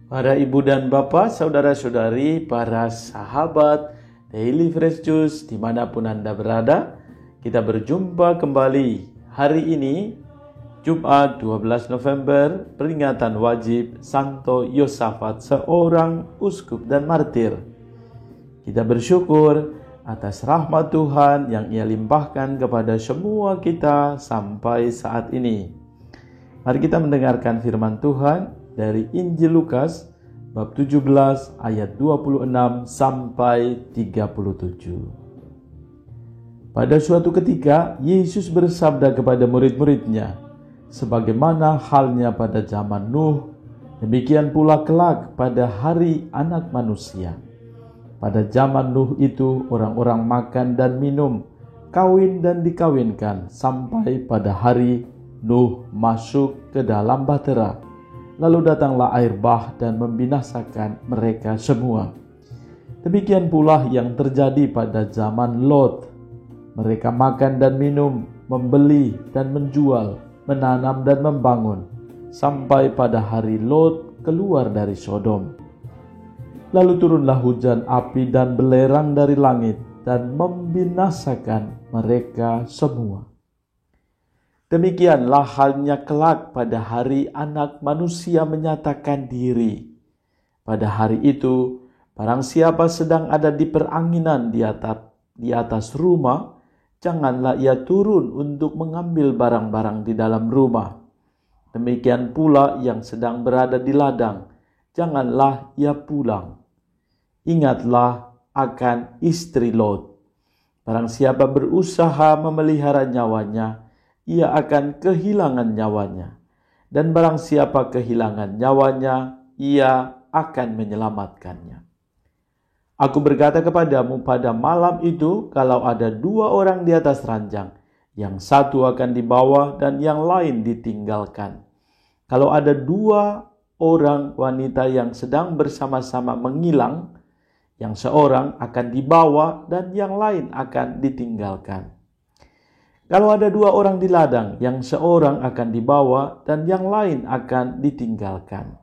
Para ibu dan bapak, saudara-saudari, para sahabat Daily Fresh Juice dimanapun Anda berada, kita berjumpa kembali hari ini, Jumat 12 November, peringatan wajib Santo Yosafat, seorang uskup dan martir. Kita bersyukur atas rahmat Tuhan yang Ia limpahkan kepada semua kita sampai saat ini. Mari kita mendengarkan firman Tuhan dari Injil Lukas bab 17 ayat 26 sampai 37. Pada suatu ketika Yesus bersabda kepada murid-muridnya, sebagaimana halnya pada zaman Nuh, demikian pula kelak pada hari Anak Manusia. Pada zaman Nuh itu orang-orang makan dan minum, kawin dan dikawinkan, sampai pada hari Nuh masuk ke dalam bahtera. Lalu datanglah air bah dan membinasakan mereka semua. Demikian pula yang terjadi pada zaman Lot. Mereka makan dan minum, membeli dan menjual, menanam dan membangun, sampai pada hari Lot keluar dari Sodom. Lalu turunlah hujan api dan belerang dari langit dan membinasakan mereka semua. Demikianlah halnya kelak pada hari Anak Manusia menyatakan diri. Pada hari itu, barang siapa sedang ada di peranginan di atas rumah, janganlah ia turun untuk mengambil barang-barang di dalam rumah. Demikian pula yang sedang berada di ladang, janganlah ia pulang. Ingatlah akan istri Lot. Barang siapa berusaha memelihara nyawanya, ia akan kehilangan nyawanya. Dan barang siapa kehilangan nyawanya, ia akan menyelamatkannya. Aku berkata kepadamu, pada malam itu, kalau ada dua orang di atas ranjang, yang satu akan dibawa dan yang lain ditinggalkan. Kalau ada dua orang wanita yang sedang bersama-sama mengilang, yang seorang akan dibawa dan yang lain akan ditinggalkan. Kalau ada dua orang di ladang, yang seorang akan dibawa dan yang lain akan ditinggalkan.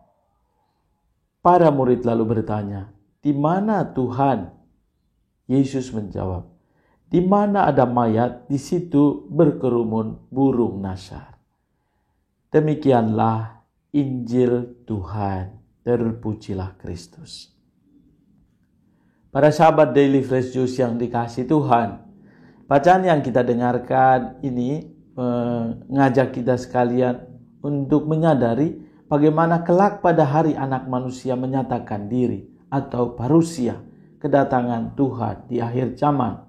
Para murid lalu bertanya, "Di mana Tuhan?" Yesus menjawab, "Di mana ada mayat, di situ berkerumun burung nasar." Demikianlah Injil Tuhan. Terpujilah Kristus. Para sahabat Daily Fresh Juice yang dikasihi Tuhan, bacaan yang kita dengarkan ini mengajak kita sekalian untuk menyadari bagaimana kelak pada hari Anak Manusia menyatakan diri atau parusia, kedatangan Tuhan di akhir zaman.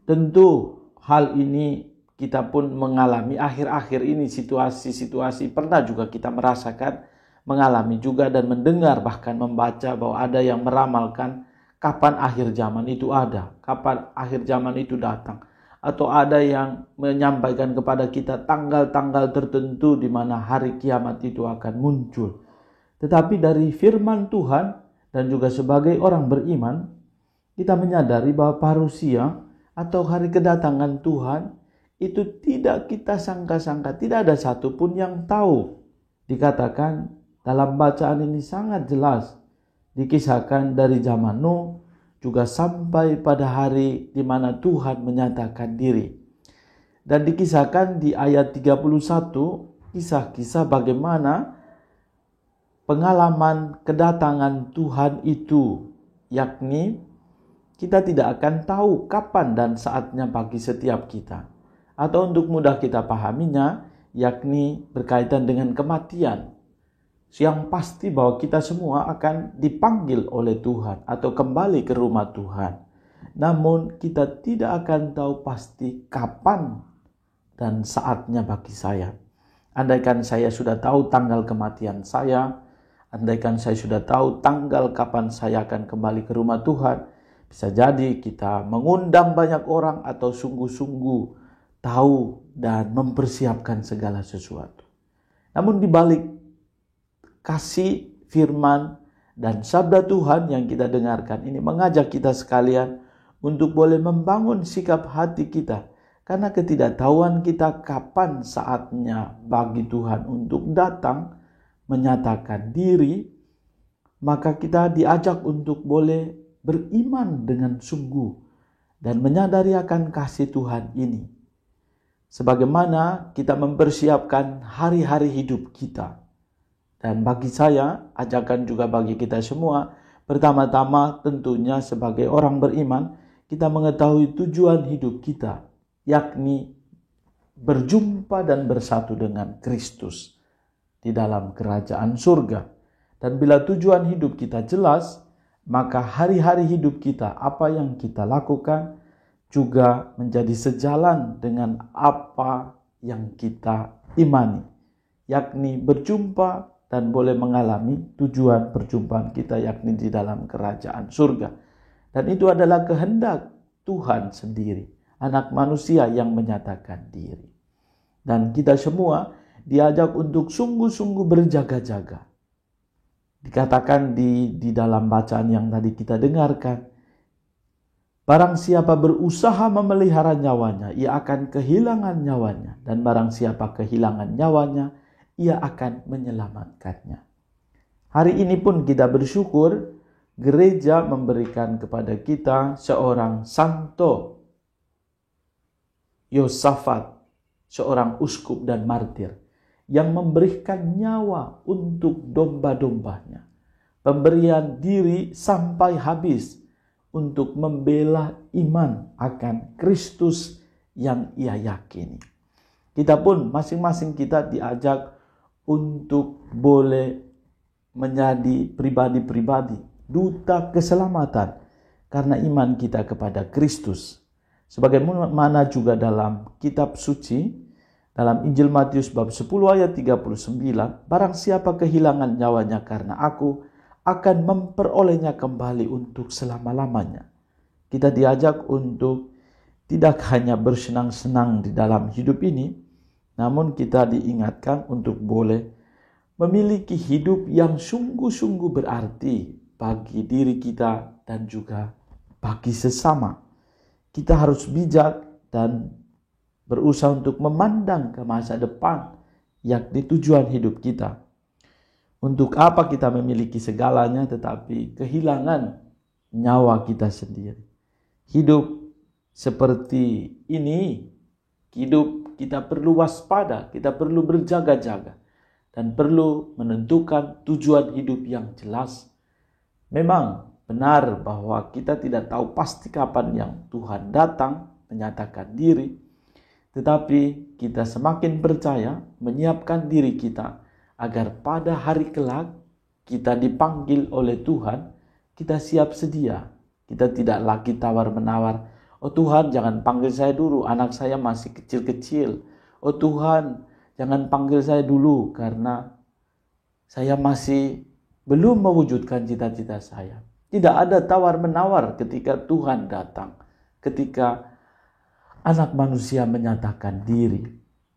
Tentu hal ini kita pun mengalami akhir-akhir ini situasi-situasi, pernah juga kita merasakan, mengalami juga dan mendengar bahkan membaca bahwa ada yang meramalkan kapan akhir zaman itu ada, kapan akhir zaman itu datang. Atau ada yang menyampaikan kepada kita tanggal-tanggal tertentu di mana hari kiamat itu akan muncul. Tetapi dari firman Tuhan dan juga sebagai orang beriman, kita menyadari bahwa parusia atau hari kedatangan Tuhan itu tidak kita sangka-sangka, tidak ada satupun yang tahu. Dikatakan dalam bacaan ini sangat jelas, dikisahkan dari zaman Nuh juga sampai pada hari di mana Tuhan menyatakan diri. Dan dikisahkan di ayat 31 kisah-kisah bagaimana pengalaman kedatangan Tuhan itu, yakni kita tidak akan tahu kapan dan saatnya bagi setiap kita. Atau untuk mudah kita pahaminya, yakni berkaitan dengan kematian. Yang pasti bahwa kita semua akan dipanggil oleh Tuhan atau kembali ke rumah Tuhan. Namun kita tidak akan tahu pasti kapan dan saatnya bagi saya. Andaikan saya sudah tahu tanggal kematian saya, andaikan saya sudah tahu tanggal kapan saya akan kembali ke rumah Tuhan, bisa jadi kita mengundang banyak orang atau sungguh-sungguh tahu dan mempersiapkan segala sesuatu. Namun di balik kasih firman dan sabda Tuhan yang kita dengarkan ini mengajak kita sekalian untuk boleh membangun sikap hati kita, karena ketidaktahuan kita kapan saatnya bagi Tuhan untuk datang menyatakan diri maka kita diajak untuk boleh beriman dengan sungguh dan menyadari akan kasih Tuhan ini. Sebagaimana kita mempersiapkan hari-hari hidup kita. Dan bagi saya, ajakan juga bagi kita semua, pertama-tama tentunya sebagai orang beriman, kita mengetahui tujuan hidup kita, yakni berjumpa dan bersatu dengan Kristus di dalam kerajaan surga. Dan bila tujuan hidup kita jelas, maka hari-hari hidup kita, apa yang kita lakukan, juga menjadi sejalan dengan apa yang kita imani, yakni berjumpa dan boleh mengalami tujuan perjumpaan kita, yakni di dalam kerajaan surga. Dan itu adalah kehendak Tuhan sendiri, anak manusia yang menyatakan diri. Dan kita semua diajak untuk sungguh-sungguh berjaga-jaga. Dikatakan di dalam bacaan yang tadi kita dengarkan, barang siapa berusaha memelihara nyawanya, ia akan kehilangan nyawanya. Dan barang siapa kehilangan nyawanya, ia akan menyelamatkannya. Hari ini pun kita bersyukur, gereja memberikan kepada kita seorang Santo Yosafat, seorang uskup dan martir, yang memberikan nyawa untuk domba-dombanya. Pemberian diri sampai habis untuk membela iman akan Kristus yang ia yakini. Kita pun masing-masing kita diajak untuk boleh menjadi pribadi-pribadi duta keselamatan karena iman kita kepada Kristus. Sebagaimana juga dalam kitab suci, dalam Injil Matius bab 10 ayat 39, barang siapa kehilangan nyawanya karena aku, akan memperolehnya kembali untuk selama-lamanya. Kita diajak untuk tidak hanya bersenang-senang di dalam hidup ini, namun kita diingatkan untuk boleh memiliki hidup yang sungguh-sungguh berarti bagi diri kita dan juga bagi sesama. Kita harus bijak dan berusaha untuk memandang ke masa depan, yakni tujuan hidup kita. Untuk apa kita memiliki segalanya tetapi kehilangan nyawa kita sendiri? Hidup seperti ini, hidup kita perlu waspada, kita perlu berjaga-jaga, dan perlu menentukan tujuan hidup yang jelas. Memang benar bahwa kita tidak tahu pasti kapan yang Tuhan datang menyatakan diri, tetapi kita semakin percaya menyiapkan diri kita agar pada hari kelak kita dipanggil oleh Tuhan, kita siap sedia. Kita tidak lagi tawar-menawar, oh Tuhan jangan panggil saya dulu, anak saya masih kecil-kecil. Oh Tuhan jangan panggil saya dulu karena saya masih belum mewujudkan cita-cita saya. Tidak ada tawar-menawar ketika Tuhan datang, ketika anak manusia menyatakan diri.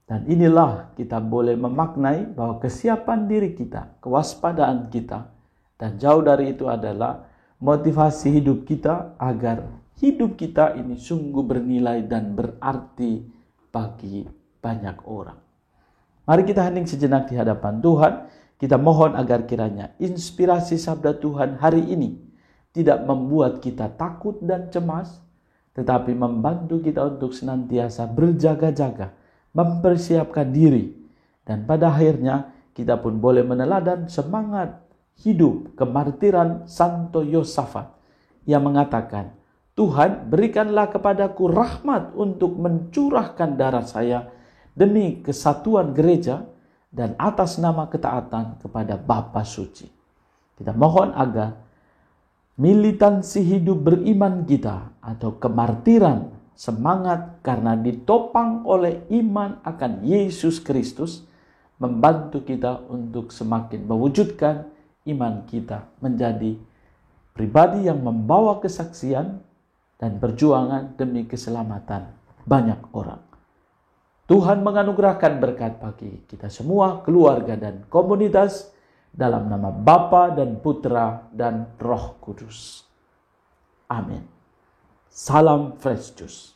Dan inilah kita boleh memaknai bahwa kesiapan diri kita, kewaspadaan kita, dan jauh dari itu adalah motivasi hidup kita agar hidup kita ini sungguh bernilai dan berarti bagi banyak orang. Mari kita hening sejenak di hadapan Tuhan. Kita mohon agar kiranya inspirasi sabda Tuhan hari ini tidak membuat kita takut dan cemas, tetapi membantu kita untuk senantiasa berjaga-jaga, mempersiapkan diri. Dan pada akhirnya kita pun boleh meneladan semangat hidup kemartiran Santo Yosafat yang mengatakan, Tuhan berikanlah kepadaku rahmat untuk mencurahkan darah saya demi kesatuan gereja dan atas nama ketaatan kepada Bapa Suci. Kita mohon agar militansi hidup beriman kita atau kemartiran semangat karena ditopang oleh iman akan Yesus Kristus membantu kita untuk semakin mewujudkan iman kita menjadi pribadi yang membawa kesaksian dan perjuangan demi keselamatan banyak orang. Tuhan menganugerahkan berkat bagi kita semua, keluarga dan komunitas, dalam nama Bapa dan Putra dan Roh Kudus. Amin. Salam Fresh Juice.